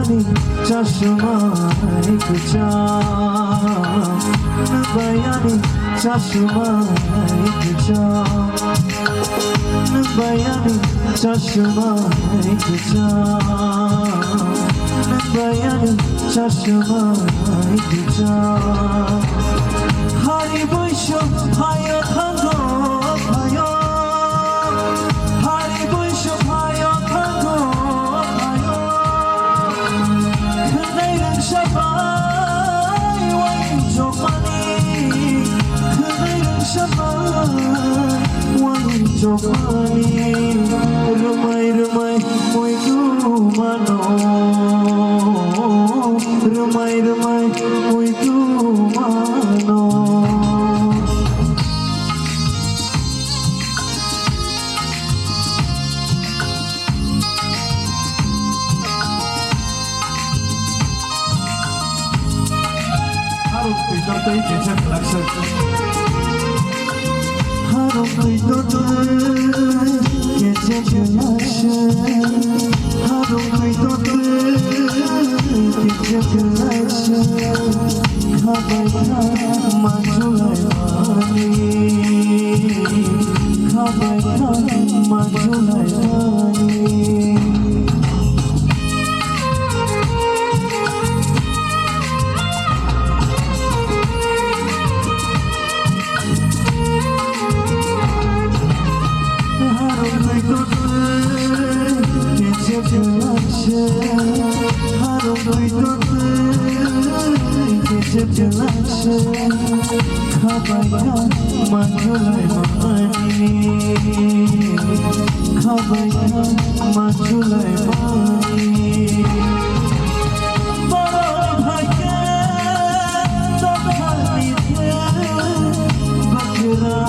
bayani chashmai kacham bayani chashmai kacham bayani chashmai kacham bayani chashmai kacham hari boisho hayo thango hayo hari boisho hayo thango hayo khnai rang shabai wai jomani khnai rang shabai wai jomani rumai rumai moi tu mano rumai rumai moi tu mano Tôi chỉ xem là sự Harap tôi gece güneşe Harap gece güneşe Kabayka majulay mani Kabayka majulay mani Kabayka majulay mani Kabayka majulay mani Baroy bhayke dokhalite bakra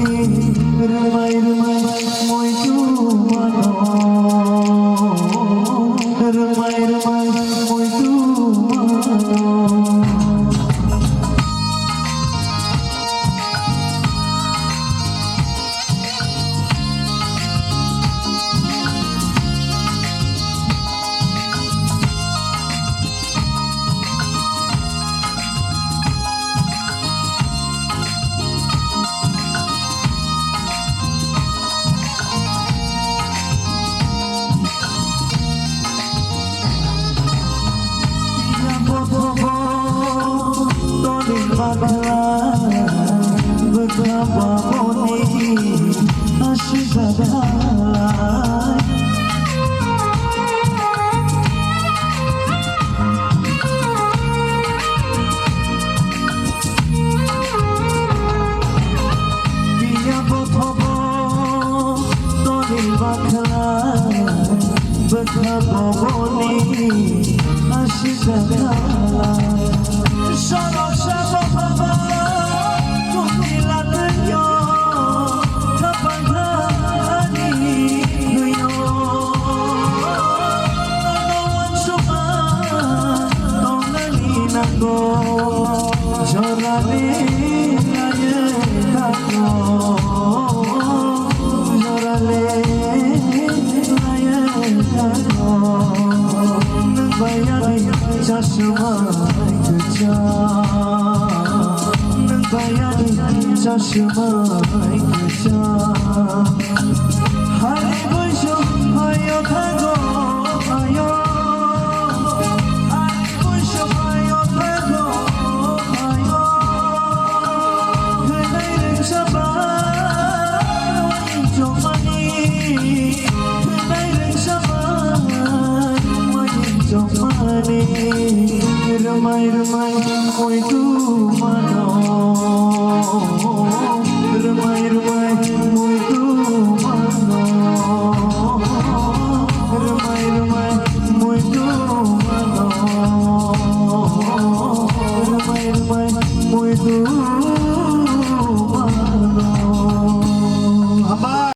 Rumai rumai moi tu mano Rumai rumai moi tu mano Betapa boni asyik badai Biar betapa boni badai Betapa boni asyik badai Shalom shalom baba Jorale aye kako Jorale aye kako Bayani chashmai kacham Bayani chashmai kacham Hari boisho hayo thango hayo Rumai rumai moi tu mano Rumai rumai moi tu mano muy, muy duro.